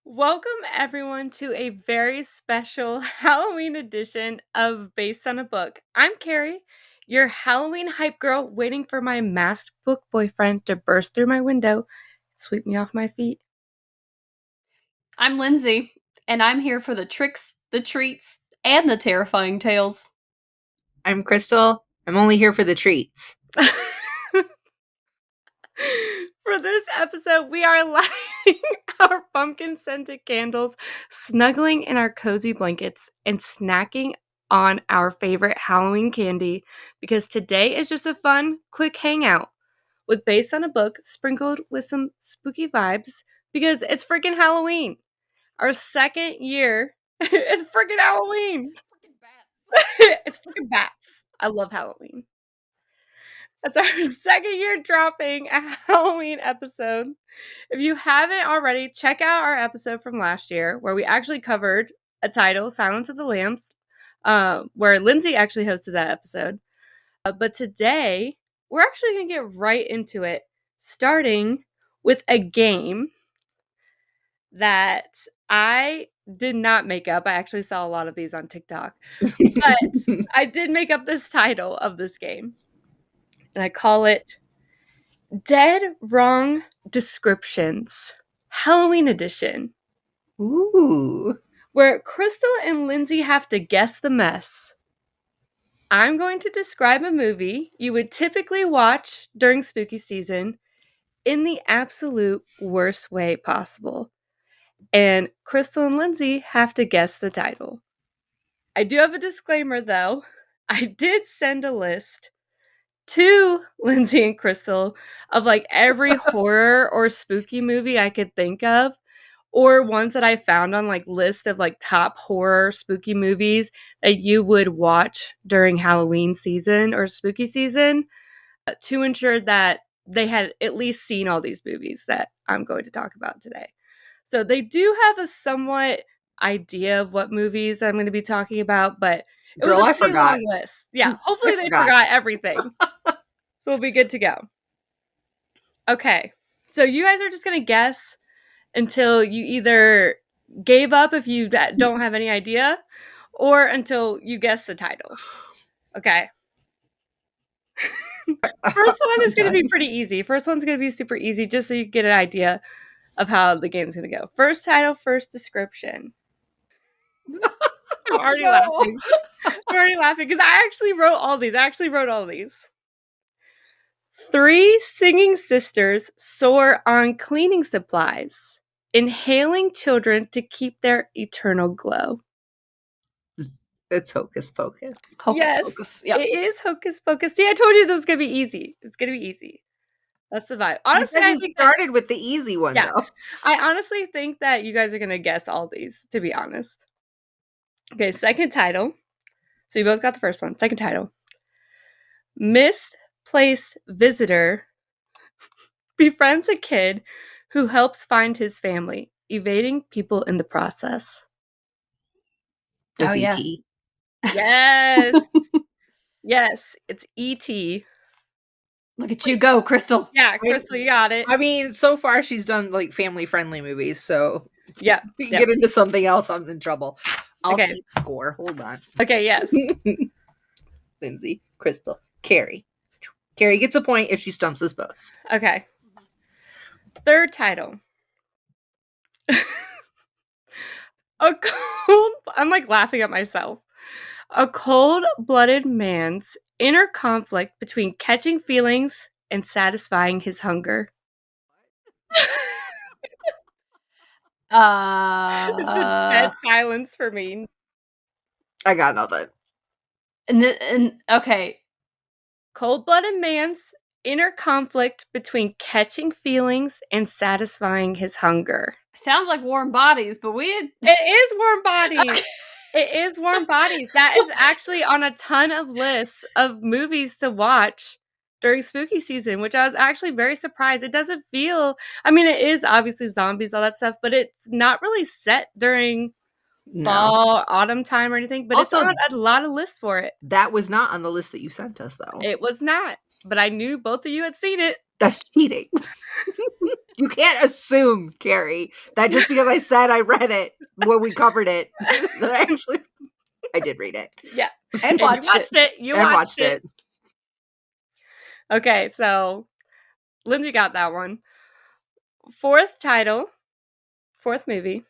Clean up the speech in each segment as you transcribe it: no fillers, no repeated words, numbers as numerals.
Welcome, everyone, to a very special Halloween edition of Based on a Book. I'm Keri, your Halloween hype girl, waiting for my masked book boyfriend to burst through my window and sweep me off my feet. I'm Lindsey, and I'm here for the tricks, the treats, and the terrifying tales. I'm Crystal. I'm only here for the treats. For this episode, we are lighting our pumpkin scented candles, snuggling in our cozy blankets, and snacking on our favorite Halloween candy because today is just a fun, quick hangout with based on a book sprinkled with some spooky vibes because it's freaking Halloween. Our second year. It's freaking Halloween. It's freaking bats. I love Halloween. That's our second year dropping a Halloween episode. If you haven't already, check out our episode from last year where we actually covered a title, Silence of the Lambs, where Lindsey actually hosted that episode. But today, we're actually going to get right into it, starting with a game that I did not make up. I actually saw a lot of these on TikTok. But I did make up this title of this game. And I call it Dead Wrong Descriptions, Halloween Edition. Ooh. Where Crystal and Lindsey have to guess the mess. I'm going to describe a movie you would typically watch during spooky season in the absolute worst way possible. And Crystal and Lindsey have to guess the title. I do have a disclaimer though. I did send a list to Lindsey and Crystal of like every horror or spooky movie I could think of, or ones that I found on like list of like top horror spooky movies that you would watch during Halloween season or spooky season to ensure that they had at least seen all these movies that I'm going to talk about today. So they do have a somewhat idea of what movies I'm going to be talking about, but it was a pretty long list. Yeah, hopefully they forgot everything. So we'll be good to go. Okay, so you guys are just going to guess until you either gave up if you don't have any idea, or until you guess the title. Okay. First one is going to be pretty easy. First one's going to be super easy, just so you get an idea of how the game's going to go. First title, first description. I'm already laughing. I'm already laughing because I actually wrote all these. 3 singing sisters soar on cleaning supplies, inhaling children to keep their eternal glow. It's Hocus Pocus. Pocus. Yep. It is Hocus Pocus. See, I told you this was going to be easy. It's going to be easy. That's the vibe. Honestly, I think started with the easy one, though. I honestly think that you guys are going to guess all these, to be honest. Okay, second title. So you both got the first one. Second title. Misplaced visitor befriends a kid who helps find his family, evading people in the process. It's E.T. Yes. Yes, it's E.T. Look at you go, Crystal. Yeah, Crystal, you got it. I mean, so far she's done like family-friendly movies, so yeah. If you get into something else, I'm in trouble. I'll keep score. Hold on. Okay, yes. Lindsey, Crystal, Keri. Keri gets a point if she stumps us both. Okay. Third title. I'm like laughing at myself. A cold-blooded man's inner conflict between catching feelings and satisfying his hunger. It's a dead silence for me. I got nothing. And okay. Cold-blooded man's inner conflict between catching feelings and satisfying his hunger. Sounds like Warm Bodies, but It is Warm Bodies. Okay. It is Warm Bodies. That is actually on a ton of lists of movies to watch during spooky season, which I was actually very surprised. It doesn't feel, I mean, it is obviously zombies, all that stuff, but it's not really set during fall, autumn time or anything, but also, it's on a lot of lists for it. That was not on the list that you sent us, though. It was not, but I knew both of you had seen it. That's cheating. You can't assume, Keri, that just because I said I read it when we covered it, that I did read it. Yeah. And You watched it. it. You And watched it. Okay, so Lindsay got that one. Fourth movie.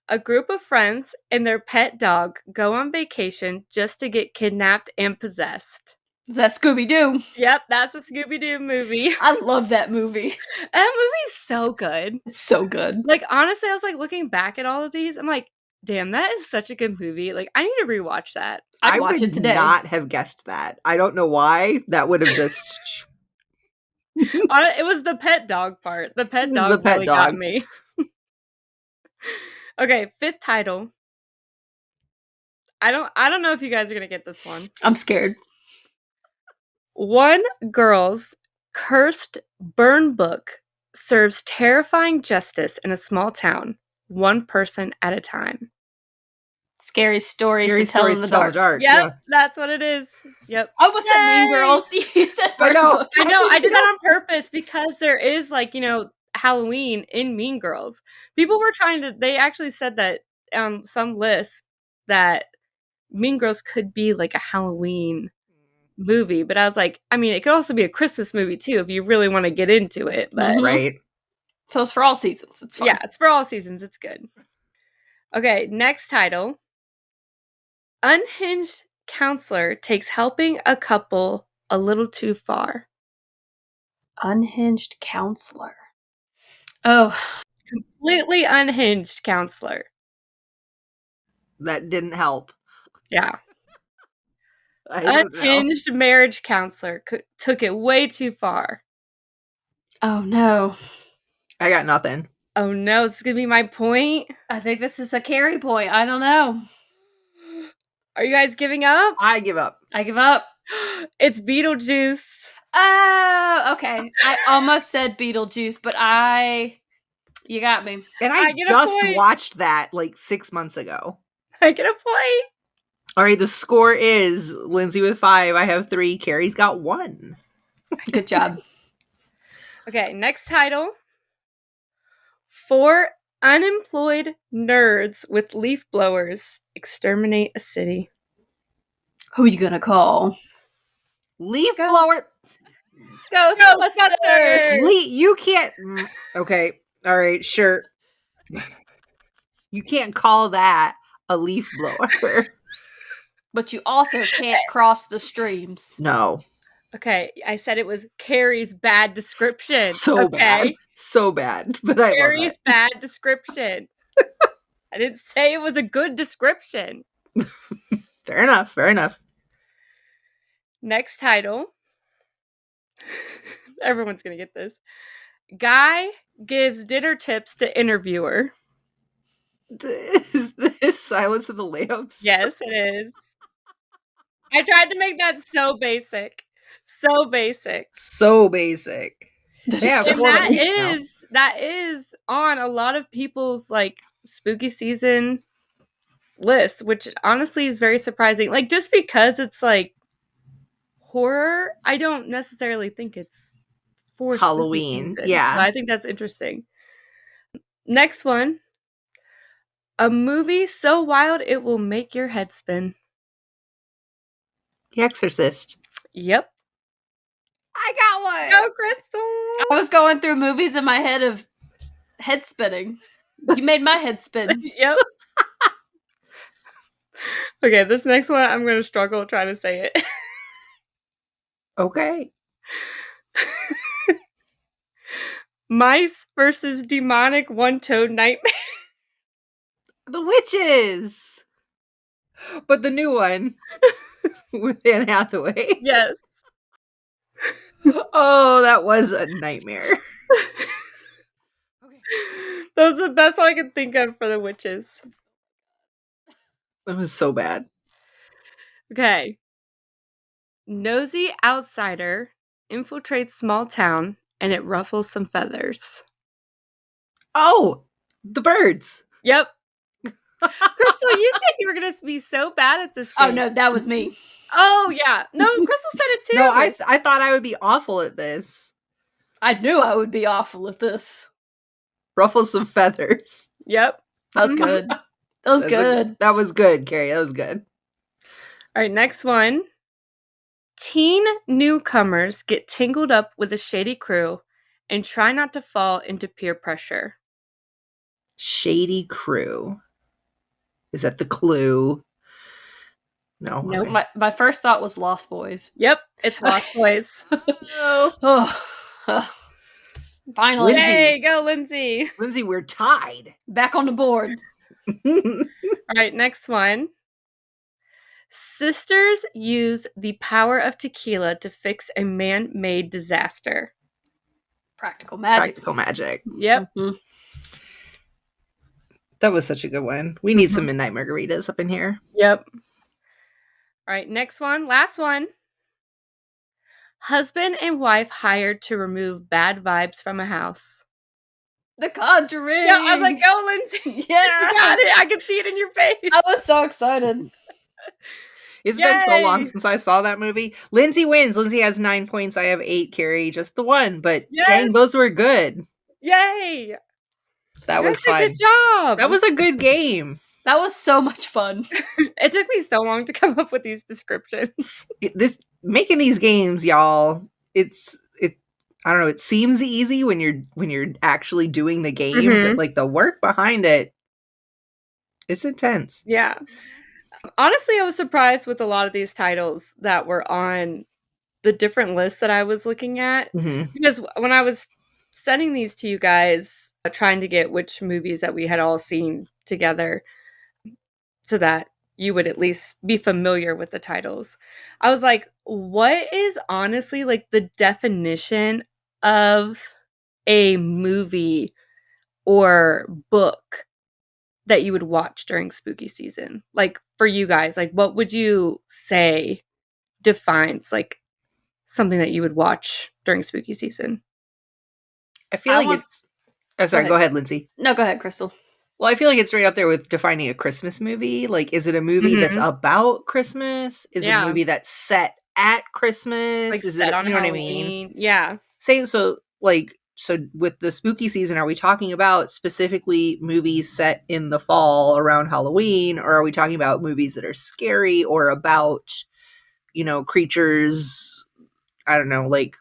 A group of friends and their pet dog go on vacation just to get kidnapped and possessed. Is that Scooby-Doo? Yep, that's a Scooby-Doo movie. I love that movie. That movie's so good. It's so good. Like, honestly, I was like looking back at all of these. I'm like, damn, that is such a good movie. Like, I need to rewatch that. I'd watch would it today. not have guessed that. I don't know why. That would have just... It was the pet dog part. The pet dog really got me. Okay, fifth title. I don't know if you guys are gonna get this one. I'm scared. One girl's cursed burn book serves terrifying justice in a small town, one person at a time. Scary stories to tell in the dark. Yep, that's what it is. Yep. I almost said Mean Girls. You said burn book. I know. I did that on purpose because there is, like, Halloween in Mean Girls. People were they actually said that on some lists that Mean Girls could be like a Halloween movie, but I was like, I mean, it could also be a Christmas movie too if you really want to get into it. But right. So it's for all seasons. It's fun. Yeah, it's for all seasons. It's good. Okay, next title. Unhinged counselor takes helping a couple a little too far. Unhinged counselor. Oh, completely unhinged counselor. That didn't help. Yeah. Unhinged marriage counselor took it way too far. Oh no. I got nothing. Oh no, this is going to be my point. I think this is a Keri point. I don't know. Are you guys giving up? I give up. I give up. It's Beetlejuice. Oh, okay. I almost said Beetlejuice, but you got me. And I just watched that like 6 months ago. I get a point. All right, the score is Lindsay with 5. I have 3. Keri's got 1. Good job. Okay, next title. 4 unemployed nerds with leaf blowers exterminate a city. Who are you gonna call? Leaf blower. Ghostbusters. You can't. Okay. All right. Sure. You can't call that a leaf blower. But you also can't cross the streams. No. Okay, I said it was Keri's bad description. So bad. So bad. But I love Keri's it. bad description. I didn't say it was a good description. Fair enough. Fair enough. Next title. Everyone's going to get this. Guy gives dinner tips to interviewer. Is this Silence of the Lambs? Yes, it is. I tried to make that so basic. So basic. So basic. Yeah, that is on a lot of people's like spooky season list, which honestly is very surprising. Like, just because it's like horror, I don't necessarily think it's for Halloween. Spooky season. Yeah. So I think that's interesting. Next one. A movie so wild it will make your head spin. The Exorcist. Yep. I got one. Go, Crystal. I was going through movies in my head of head spinning. You made my head spin. Yep. Okay, this next one, I'm going to struggle trying to say it. Okay. Mice versus demonic one-toed nightmare. The Witches. But the new one with Anne Hathaway. Yes. Oh, that was a nightmare. Okay. That was the best one I could think of for the Witches. That was so bad. Okay. Nosy outsider infiltrates small town and it ruffles some feathers. Oh, the Birds. Yep. Crystal, you said you were going to be so bad at this thing. Oh, no, that was me. Oh, yeah. No, Crystal said it too. No, I thought I would be awful at this. I knew I would be awful at this. Ruffle some feathers. Yep. That was good. That was good. That was good, Keri. That was good. All right, next one. Teen newcomers get tangled up with a shady crew and try not to fall into peer pressure. Shady crew. Is that the clue? No. Nope. Okay. My first thought was Lost Boys. Yep, it's Lost Boys. Oh, finally. Lindsay. Yay, go Lindsay. Lindsay, we're tied. Back on the board. All right, next one. Sisters use the power of tequila to fix a man-made disaster. Practical magic. Practical magic. Yep. Mhm. That was such a good one. We need some midnight margaritas up in here. Yep. All right, next one. Last one. Husband and wife hired to remove bad vibes from a house. The Conjuring. Yeah, I was like, go, Lindsay. Yeah. You got it. I can see it in your face. I was so excited. It's been so long Yay. since I saw that movie. Lindsay wins. Lindsay has 9 points. I have 8, Keri. Just the one. But dang, Yes. those were good. Yay. That You was guys did a fun. Good job. That was a good game. That was so much fun. It took me so long to come up with these descriptions. Making these games, y'all. It. I don't know. It seems easy when you're actually doing the game, Mhm. but like the work behind it, it's intense. Yeah. Honestly, I was surprised with a lot of these titles that were on the different lists that I was looking at. Mm-hmm. Because when I was sending these to you guys, trying to get which movies that we had all seen together so that you would at least be familiar with the titles, I was like, what is honestly like the definition of a movie or book that you would watch during spooky season? Like for you guys, like what would you say defines like something that you would watch during spooky season? I feel I like want- it's. Oh, sorry. Go ahead, Lindsay. No, go ahead, Crystal. Well, I feel like it's right up there with defining a Christmas movie. Like, is it a movie that's about Christmas? Is it a Yeah. movie that's set at Christmas? Like is set it, on you know Halloween. what I mean? Yeah. Same. So with the spooky season, are we talking about specifically movies set in the fall around Halloween, or are we talking about movies that are scary or about, creatures? I don't know, like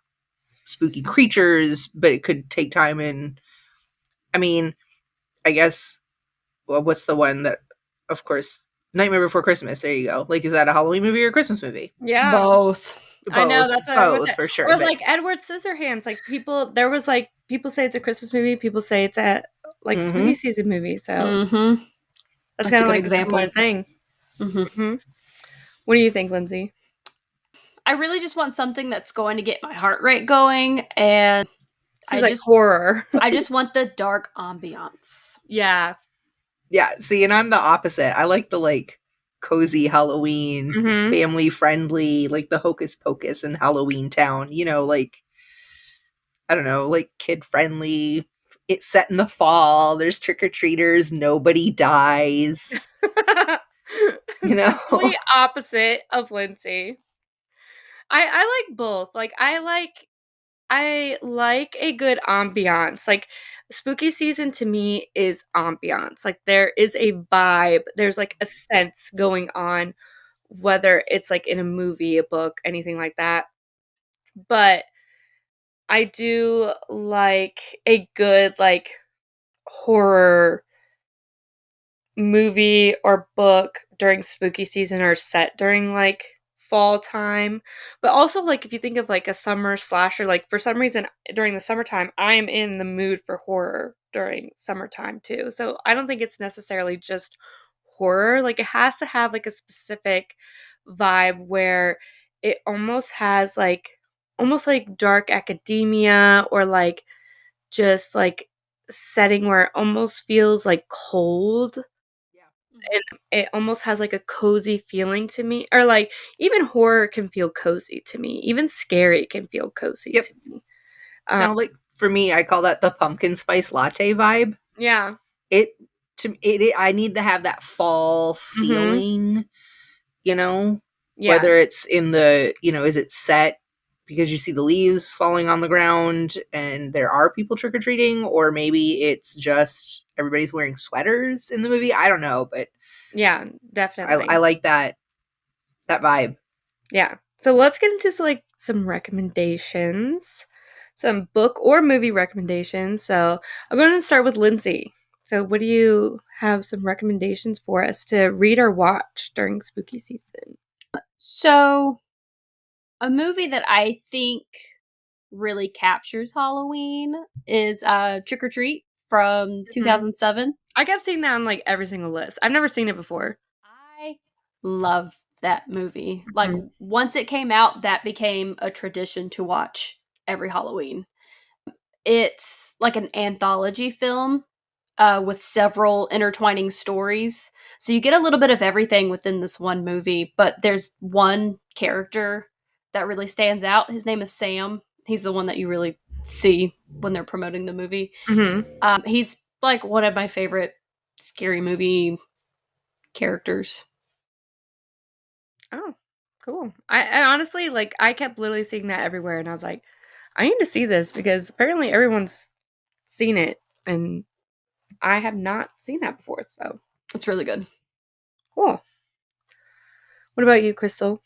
spooky creatures, but it could take time in. I mean, I guess. Well, what's the one that, of course, Nightmare Before Christmas? There you go. Like, is that a Halloween movie or a Christmas movie? Yeah. Both. I know, that's what I was both at. for sure. Or but- like Edward Scissorhands. Like people say it's a Christmas movie, people say it's a like Mhm. spooky season movie. So Mm-hmm. that's That's kind a of good like example. a similar thing. Mm-hmm. What do you think, Lindsay? I really just want something that's going to get my heart rate going, and She's like horror. I just want the dark ambiance. Yeah. Yeah, see, and I'm the opposite. I like the cozy Halloween, Mhm. family friendly, like the Hocus Pocus in Halloween Town. I don't know, like kid friendly. It's set in the fall. There's trick or treaters. Nobody dies. Complete opposite of Lindsay. I like both. Like I like a good ambiance. Like spooky season to me is ambiance. Like there is a vibe. There's like a sense going on, whether it's like in a movie, a book, anything like that. But I do like a good like horror movie or book during spooky season or set during like fall time. But also like if you think of like a summer slasher, like for some reason during the summertime I am in the mood for horror during summertime too. So I don't think it's necessarily just horror. Like it has to have like a specific vibe where it almost has like almost like dark academia or like just like setting where it almost feels like cold and it almost has like a cozy feeling to me, or like even horror can feel cozy to me, even scary can feel cozy Yep. to me. Like for me, I call that the pumpkin spice latte vibe. Yeah. I need to have that fall feeling, Yeah. whether it's in the, is it set because you see the leaves falling on the ground and there are people trick or treating, or maybe it's just everybody's wearing sweaters in the movie. I don't know, but Yeah, I definitely. like that vibe. Yeah. So let's get into some recommendations, some book or movie recommendations. So I'm going to start with Lindsay. So, what do you have some recommendations for us to read or watch during spooky season? So, a movie that I think really captures Halloween is Trick or Treat from 2007. I kept seeing that on like every single list. I've never seen it before. I love that movie. Like, Mhm. once it came out, that became a tradition to watch every Halloween. It's like an anthology film with several intertwining stories. So you get a little bit of everything within this one movie, but there's one character that really stands out. His name is Sam. He's the one that you really see when they're promoting the movie. Mhm. He's like one of my favorite scary movie characters. Oh, cool. I honestly like I kept literally seeing that everywhere and I was like, I need to see this because apparently everyone's seen it and I have not seen that before. So, It's really good. cool. What about you, Crystal?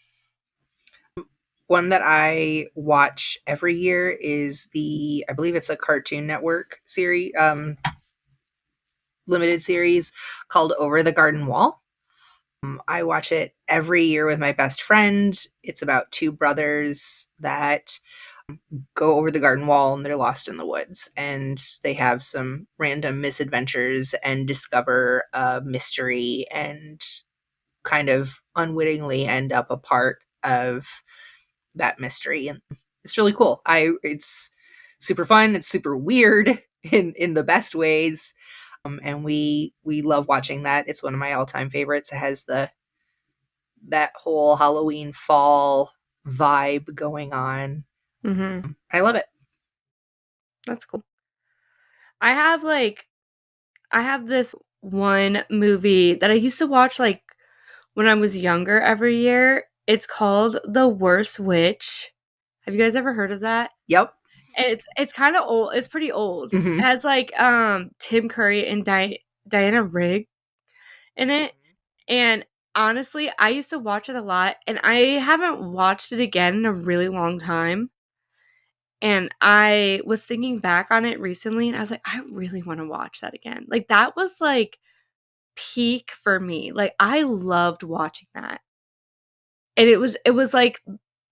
One that I watch every year is I believe it's a Cartoon Network series, limited series called Over the Garden Wall. I watch it every year with my best friend. It's about two brothers that go over the garden wall and they're lost in the woods, and they have some random misadventures and discover a mystery and kind of unwittingly end up a part of that mystery. And it's really cool. It's super fun. It's super weird in the best ways. And we love watching that. It's one of my all-time favorites. It has that whole Halloween fall vibe going on. Mm-hmm. I love it. That's cool. I have like I have this one movie that I used to watch like when I was younger every year. It's called The Worst Witch. Have you guys ever heard of that? Yep. And it's kind of old. It's pretty old. It Hmm. has like Tim Curry and Diana Rigg in it. And honestly, I used to watch it a lot and I haven't watched it again in a really long time. And I was thinking back on it recently and I was like, I really want to watch that again. Like that was like peak for me. Like I loved watching that. And it was like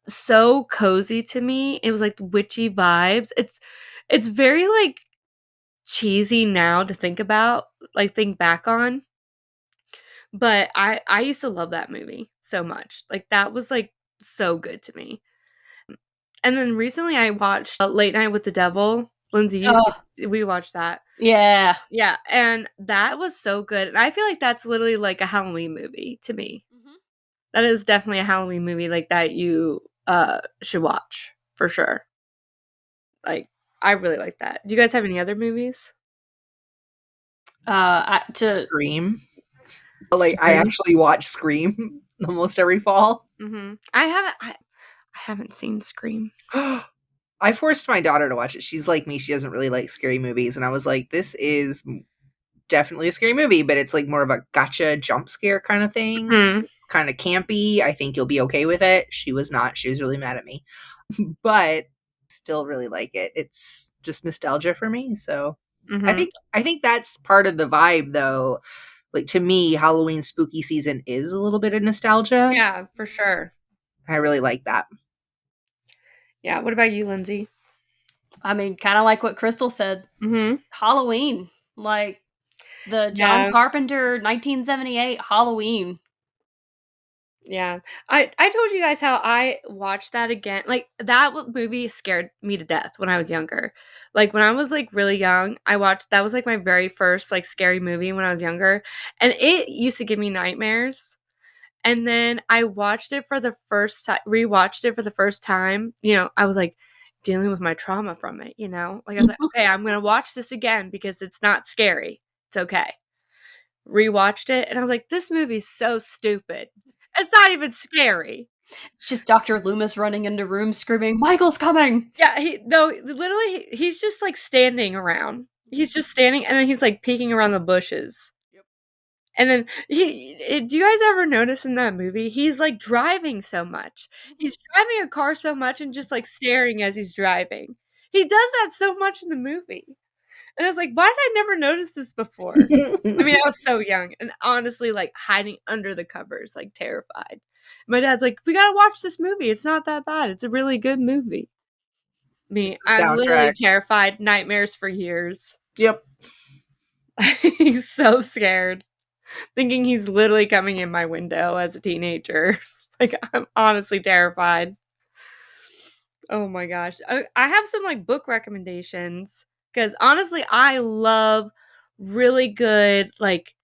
so cozy to me. It was like witchy vibes. It's very like cheesy now to think about, like think back on. But I used to love that movie so much. Like that was like so good to me. And then recently I watched Late Night with the Devil. Lindsay, Oh, we watched that. yeah. Yeah, and that was so good. And I feel like that's literally like a Halloween movie to me. Mhm. That is definitely a Halloween movie like that you should watch for sure. Like I really like that. Do you guys have any other movies? To Scream. Like I Scream. actually watch Scream almost every fall. Mhm. I haven't seen Scream. I forced my daughter to watch it. She's like me; she doesn't really like scary movies, and I was like, "This is definitely a scary movie, but it's like more of a gotcha jump scare kind of thing. Mhm. It's kind of campy. I think you'll be okay with it." She was not. She was really mad at me, but still really like it. It's just nostalgia for me. So Mhm. I think that's part of the vibe, though. Like to me, Halloween spooky season is a little bit of nostalgia. Yeah, for sure. I really like that. Yeah, what about you, Lindsay? I mean, kind of like what Crystal said. Mhm. Halloween, like the John Yeah. Carpenter 1978 Halloween. Yeah. I told you guys how I watched that again. Like that movie scared me to death when I was younger. Like when I was like really young, I watched that was like my very first like scary movie when I was younger, and it used to give me nightmares. And then I watched it for the first time, rewatched it for the first time. I was like dealing with my trauma from it, you know? Like I was like, "Okay, I'm going to watch this again because it's not scary. It's okay." Rewatched it and I was like, "This movie's so stupid. It's not even scary." It's just Dr. Loomis running into rooms screaming, Michael's coming! Yeah, he's just like standing around. He's just standing and then he's like peeking around the bushes. Yep. And then do you guys ever notice in that movie he's like driving so much? He's driving a car so much and just like staring as he's driving. He does that so much in the movie. And I was like, why did I never notice this before? I mean, I was so young and honestly like hiding under the covers, like terrified. My dad's like, we gotta watch this movie. It's not that bad. It's a really good movie. Me, The I'm literally soundtrack. terrified. Nightmares for years. Yep. He's so scared. Thinking he's literally coming in my window as a teenager. Like, I'm honestly terrified. Oh my gosh. I have some like book recommendations because honestly, I love really good, like,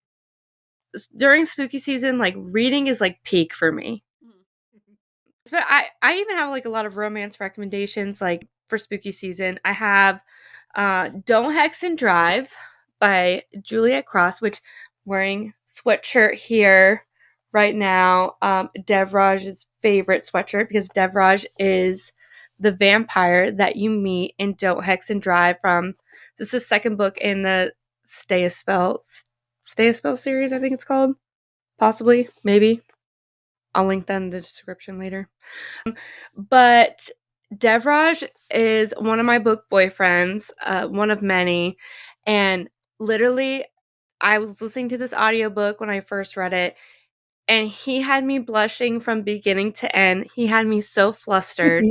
during spooky season, like, reading is like peak for me. But I even have like a lot of romance recommendations, like for spooky season. I have Don't Hex and Drive by Juliet Cross, which wearing sweatshirt here right now. Devraj's favorite sweatshirt because Devraj is the vampire that you meet in Don't Hex and Drive from this is the second book in the Stay a Spell series, I think it's called. Possibly, maybe. I'll link that in the description later. But Devraj is one of my book boyfriends, one of many. And literally, I was listening to this audiobook when I first read it, and he had me blushing from beginning to end. He had me so flustered.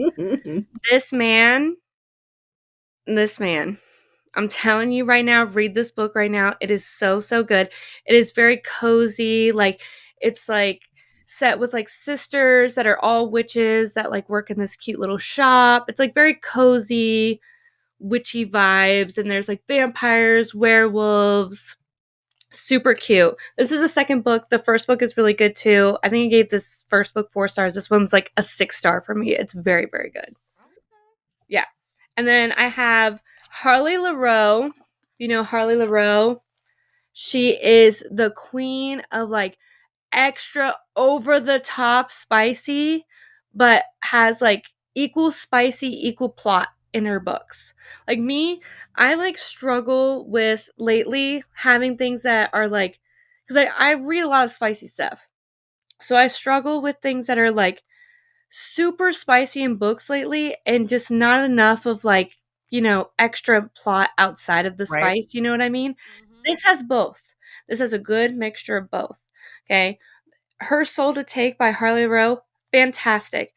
This man, I'm telling you right now, read this book right now. It is so, so good. It is very cozy. Like, it's like set with like sisters that are all witches that like work in this cute little shop. It's like very cozy, witchy vibes. And there's like vampires, werewolves. Super cute. This is the second book. The first book is really good too. I think I gave this first book 4 stars. This one's like a 6-star for me. It's very, very good. Yeah. And then I have Harley LaRoe. You know Harley LaRoe? She is the queen of like extra over the top spicy, but has like equal spicy, equal plot in her books. Like me, I like struggle with lately having things that are like, because I read a lot of spicy stuff. So I struggle with things that are like super spicy in books lately and just not enough of like, extra plot outside of the Right. spice. You know what I mean? Mm-hmm. This has both. This has a good mixture of both. Okay. Her Soul to Take by Harley Rowe, fantastic.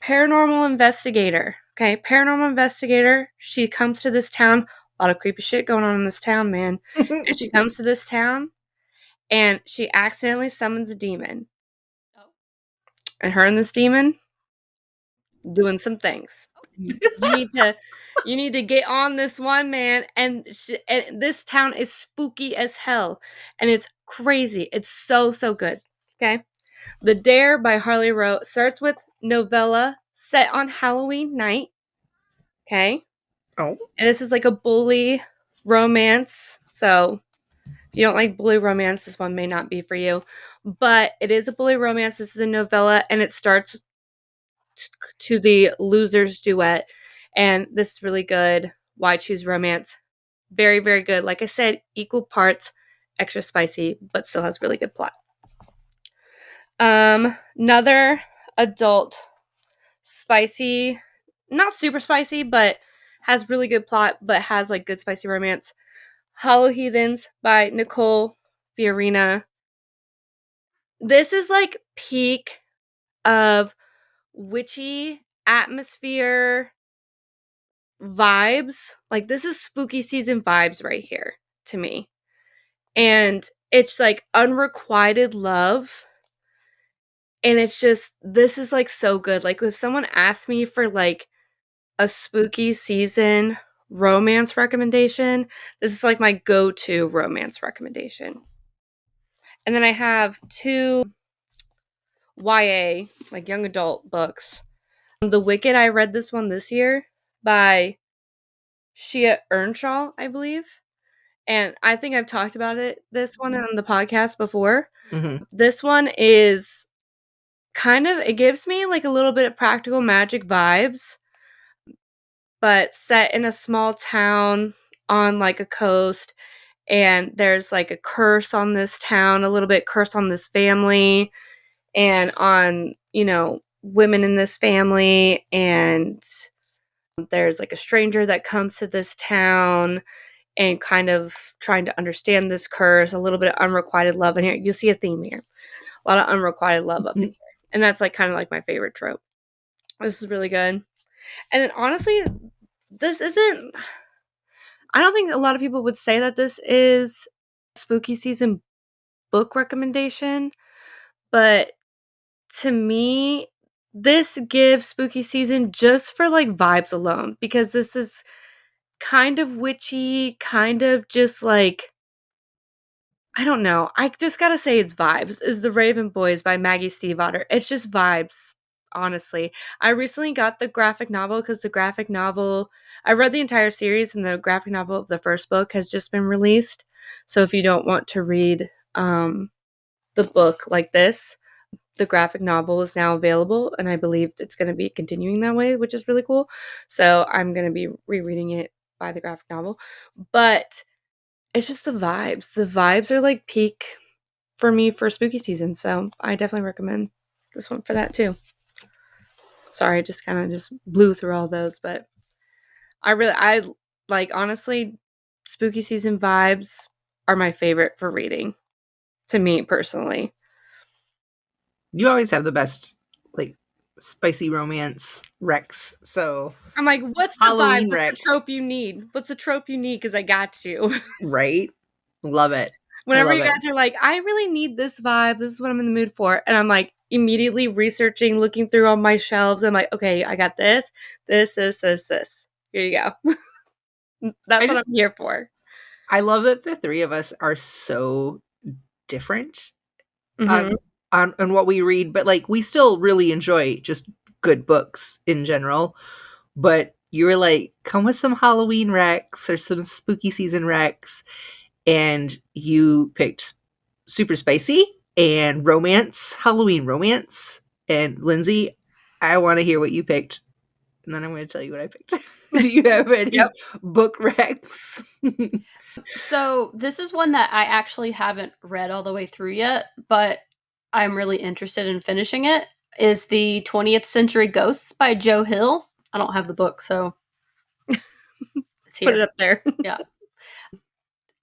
Paranormal investigator. Okay. Paranormal investigator. She comes to this town. A lot of creepy shit going on in this town, man. And she comes to this town and she accidentally summons a demon. Oh. And her and this demon doing some things. You need to get on this one, man. And this town is spooky as hell, and it's crazy. It's so so good. Okay, The Dare by Harley Rowe starts with novella set on Halloween night. Okay, Oh. and this is like a bully romance. So if you don't like bully romance, this one may not be for you. But it is a bully romance. This is a novella, and it starts to the losers duet, and this is really good. Why choose romance? Very very good. Like I said, equal parts extra spicy, but still has really good plot. Another adult spicy, not super spicy, but has really good plot, but has like good spicy romance. Hollow Heathens by Nicole Fiorina. This is like peak of witchy atmosphere vibes. Like, this is spooky season vibes right here to me. And it's like unrequited love. And it's just, this is like so good. Like, if someone asked me for like a spooky season romance recommendation, this is like my go to romance recommendation. And then I have 2 YA, like young adult books. The Wicked, I read this one this year by Shia Earnshaw, I believe. And I think I've talked about this one on the podcast before. Mm-hmm. This one is it gives me like a little bit of practical magic vibes, but set in a small town on like a coast, and there's like a curse on this town, a little bit curse on this family and on, women in this family, and there's like a stranger that comes to this town and kind of trying to understand this curse, a little bit of unrequited love in here. You'll see a theme here. A lot of unrequited love up in here. And that's like kind of like my favorite trope. This is really good. And then honestly, this isn't, I don't think a lot of people would say that this is a spooky season book recommendation, but to me, this gives spooky season just for like vibes alone, because this is kind of witchy, kind of just like, I don't know. I just gotta say it's vibes. Is The Raven Boys by Maggie Stiefvater. It's just vibes, honestly. I recently got the graphic novel because the graphic novel, I read the entire series, and the graphic novel of the first book has just been released. So if you don't want to read the book like this, the graphic novel is now available, and I believe it's going to be continuing that way, which is really cool. So I'm going to be rereading it by the graphic novel. But it's just the vibes. The vibes are like peak for me for spooky season. So I definitely recommend this one for that too. Sorry, I just kind of just blew through all those, but I like, honestly, spooky season vibes are my favorite for reading, to me personally. You always have the best, like, spicy romance recs. So I'm like, what's the vibe? Halloween What's the recs. trope you need? What's the trope you need? Because I got you. Right? Love it. Whenever love you it. guys are like, I really need this vibe. This is what I'm in the mood for. And I'm like immediately researching, looking through all my shelves. I'm like, okay, I got this, this, this, this, this. Here you go. That's what I'm here for. I love that the three of us are so different Mm-hmm. on what we read, but like we still really enjoy just good books in general. But you were like, come with some Halloween recs or some spooky season recs, and you picked super spicy and romance, Halloween romance. And Lindsay, I want to hear what you picked, and then I'm going to tell you what I picked. Do you have any book recs? So this is one that I actually haven't read all the way through yet, but I'm really interested in finishing it. Is the 20th Century Ghosts by Joe Hill. I don't have the book, so it's here. Put it up there. Yeah.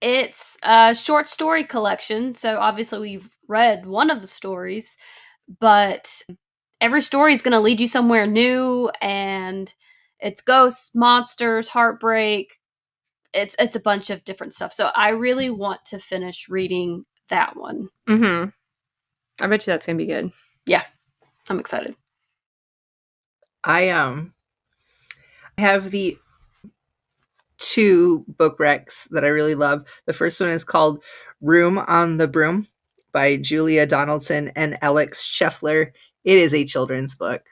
It's a short story collection, so obviously we've read one of the stories, but every story is going to lead you somewhere new, and it's ghosts, monsters, heartbreak. It's a bunch of different stuff. So I really want to finish reading that one. Mm-hmm. I bet you that's gonna be good. Yeah, I'm excited. I have the two book recs that I really love. The first one is called Room on the Broom by Julia Donaldson and Alex Scheffler. It is a children's book,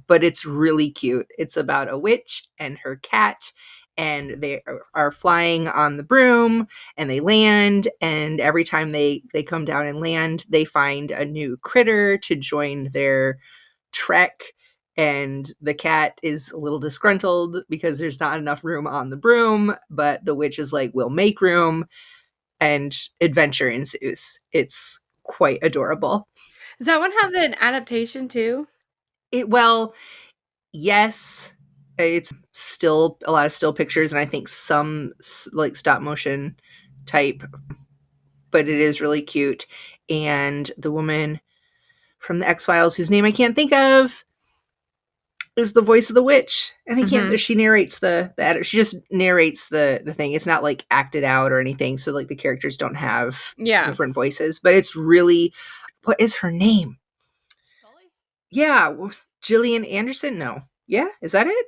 but it's really cute. It's about a witch and her cat, and they are flying on the broom, and they land, and every time they come down and land, they find a new critter to join their trek. And the cat is a little disgruntled because there's not enough room on the broom, but the witch is like, we'll make room, and adventure ensues. It's quite adorable. Does that one have an adaptation too? Well, yes, it's still a lot of still pictures, and I think some like stop motion type, but it is really cute. And the woman from the X-Files, whose name I can't think of, is the voice of the witch. And I can't, she narrates the she just narrates the thing. It's not like acted out or anything, so like the characters don't have different voices, but it's really, what is her name? Scully? Yeah, Gillian Anderson? No. Yeah, is that it?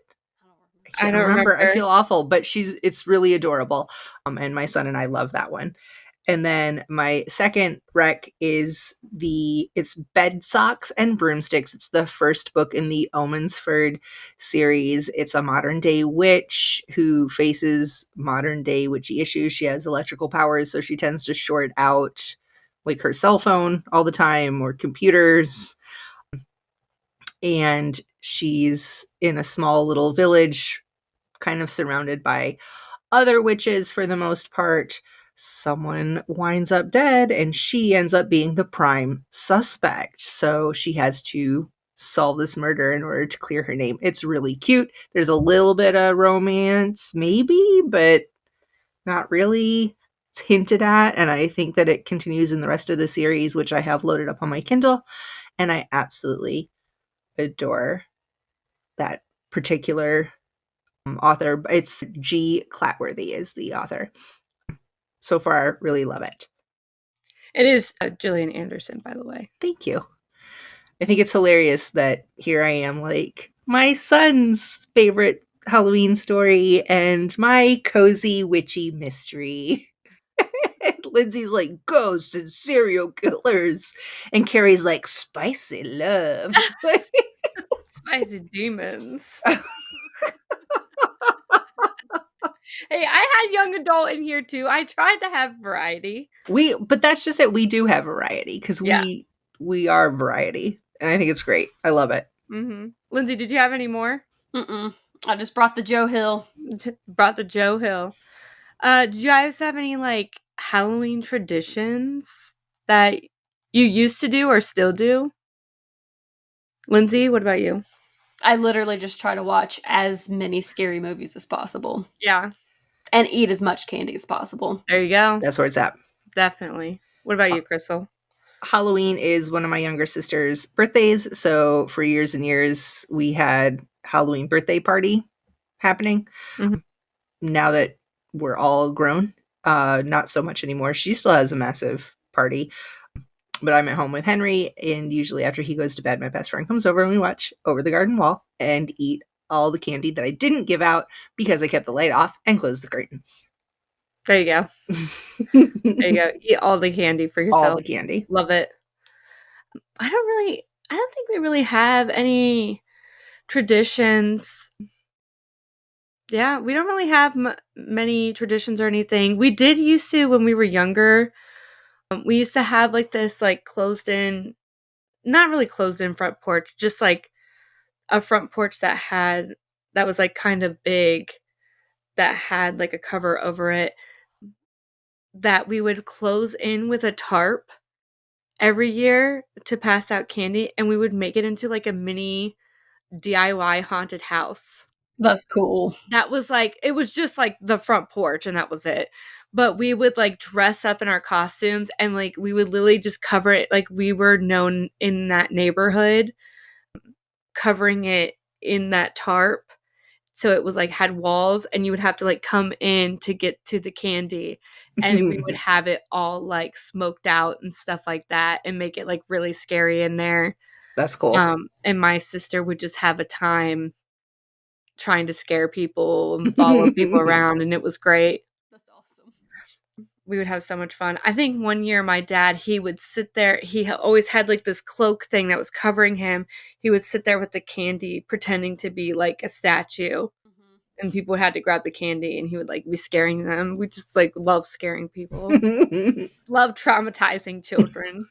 I don't remember. I feel awful, but it's really adorable. And my son and I love that one. And then my second rec is it's Bed Socks and Broomsticks. It's the first book in the Omensford series. It's a modern day witch who faces modern day witchy issues. She has electrical powers, so she tends to short out like her cell phone all the time or computers. and she's in a small little village, kind of surrounded by other witches for the most part. Someone winds up dead, and she ends up being the prime suspect. So she has to solve this murder in order to clear her name. It's really cute. There's a little bit of romance, maybe, but not really. It's hinted at, and I think that it continues in the rest of the series, which I have loaded up on my Kindle, and I absolutely adore that particular author. It's G. Clatworthy is the author. So far, really love it. It is Gillian Anderson, by the way. Thank you. I think it's hilarious that here I am, like, my son's favorite Halloween story and my cozy witchy mystery. Lindsay's like, ghosts and serial killers. And Keri's like, spicy love. Spicy demons. Hey, I had young adult in here too. I tried to have variety. But that's just it. We do have variety because we are variety. And I think it's great. I love it. Mm-hmm. Lindsay, did you have any more? Mm-mm. I just brought the Joe Hill. Brought the Joe Hill. Did you guys have any like Halloween traditions that you used to do or still do? Lindsay, what about you? I literally just try to watch as many scary movies as possible. Yeah. And eat as much candy as possible. There you go. That's where it's at. Definitely. What about you, Crystal? Halloween is one of my younger sister's birthdays. So for years and years, we had Halloween birthday party happening. Mm-hmm. Now that we're all grown, not so much anymore. She still has a massive party. But I'm at home with Henry, and usually after he goes to bed, my best friend comes over and we watch Over the Garden Wall and eat all the candy that I didn't give out because I kept the light off and closed the curtains. There you go. There you go. Eat all the candy for yourself. All the candy. Love it. I don't think we really have any traditions. Yeah, we don't really have many traditions or anything. We did used to when we were younger. We used to have like this like closed in, not really closed in front porch, just like a front porch that was like kind of big, that had like a cover over it, that we would close in with a tarp every year to pass out candy, and we would make it into like a mini DIY haunted house. That's cool. That was like, it was just like the front porch and that was it. But we would like dress up in our costumes and like we would literally just cover it, like we were known in that neighborhood, covering it in that tarp. So it was like had walls and you would have to like come in to get to the candy, and we would have it all like smoked out and stuff like that and make it like really scary in there. That's cool. And my sister would just have a time trying to scare people and follow people around, and it was great. That's awesome. We would have so much fun. I think one year my dad, he would sit there, he always had like this cloak thing that was covering him. He would sit there with the candy pretending to be like a statue, and people had to grab the candy and he would like be scaring them. We just like love scaring people. Love traumatizing children.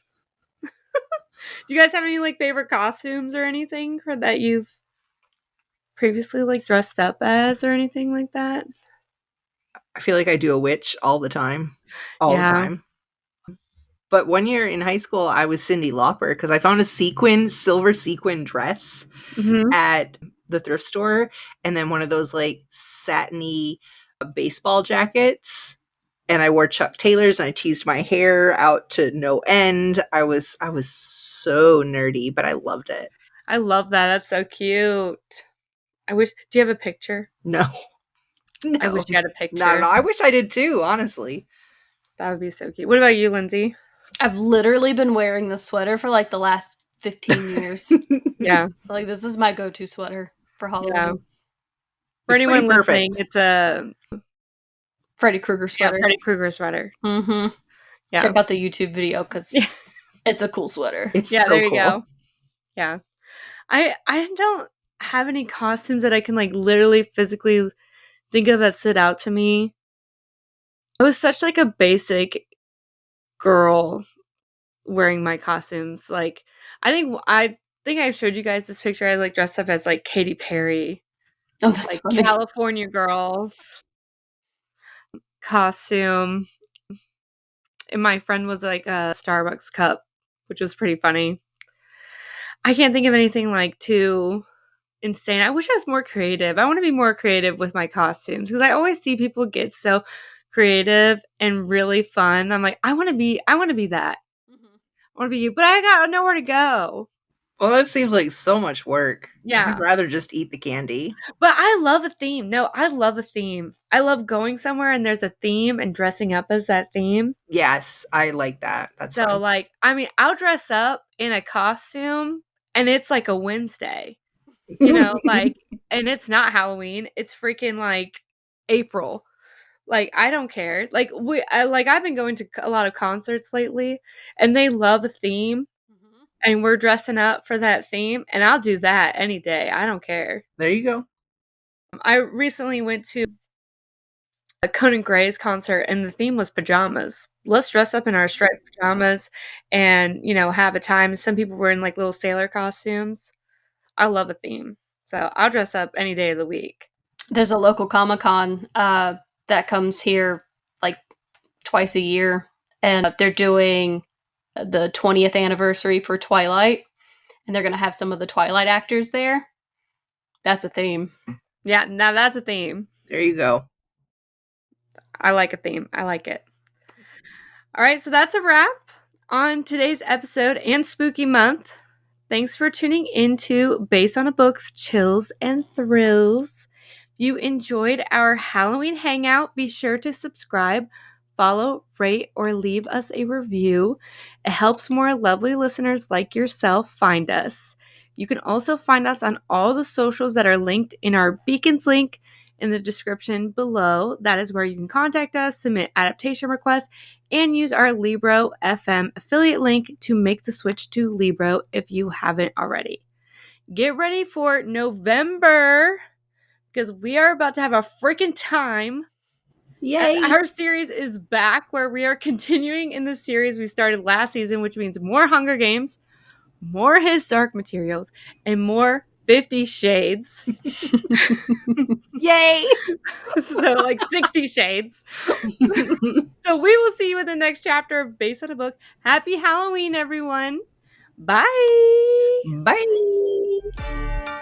Do you guys have any like favorite costumes or anything that you've previously like dressed up as or anything like that? I feel like I do a witch all the time. All the time. But one year in high school, I was Cyndi Lauper because I found a silver sequin dress at the thrift store, and then one of those like satiny baseball jackets. And I wore Chuck Taylors and I teased my hair out to no end. I was so nerdy, but I loved it. I love that. That's so cute. Do you have a picture? No. I wish you had a picture. No, I wish I did too, honestly. That would be so cute. What about you, Lindsay? I've literally been wearing this sweater for like the last 15 years. Yeah. Like this is my go-to sweater for Halloween. Yeah. For anyone listening, it's a Freddy Krueger sweater. Yeah, Freddy Krueger sweater. Mm-hmm. Yeah. Check out the YouTube video because it's a cool sweater. It's so there you cool. go. Yeah. I don't have any costumes that I can like literally physically think of that stood out to me. I was such like a basic girl wearing my costumes. Like I think think I showed you guys this picture. I like dressed up as like Katy Perry, Oh, that's like funny. California Girls costume. And my friend was like a Starbucks cup, which was pretty funny. I can't think of anything like too insane. I wish I was more creative. I want to be more creative with my costumes because I always see people get so creative and really fun. I'm like, I want to be that. Mhm. I want to be you, but I got nowhere to go. Well, that seems like so much work. Yeah. I'd rather just eat the candy. But I love a theme. No, I love a theme. I love going somewhere and there's a theme and dressing up as that theme. Yes, I like that. That's So, fun. like, I mean, I'll dress up in a costume and it's like a Wednesday, like, and it's not Halloween. It's freaking like April. Like, I don't care. Like, I've been going to a lot of concerts lately and they love a theme Mhm. and we're dressing up for that theme and I'll do that any day. I don't care. There you go. I recently went to a Conan Gray's concert and the theme was pajamas. Let's dress up in our striped pajamas and, have a time. Some people were in like little sailor costumes. I love a theme. So I'll dress up any day of the week. There's a local Comic-Con that comes here like twice a year, and they're doing the 20th anniversary for Twilight, and they're going to have some of the Twilight actors there. That's a theme. Yeah, now that's a theme. There you go. I like a theme. I like it. All right, so that's a wrap on today's episode and Spooky Month. Thanks for tuning into Based on a Book's Chills and Thrills. If you enjoyed our Halloween hangout, be sure to subscribe, follow, rate, or leave us a review. It helps more lovely listeners like yourself find us. You can also find us on all the socials that are linked in our Beacons link in the description below. That is where you can contact us, submit adaptation requests, and use our Libro FM affiliate link to make the switch to Libro if you haven't already. Get ready for November because we are about to have a freaking time. Yay! As our series is back, where we are continuing in the series we started last season, which means more Hunger Games, more His Dark Materials, and more 50 Shades. Yay! So, like 60 Shades. So, we will see you in the next chapter of Based on a Book. Happy Halloween, everyone. Bye. Bye.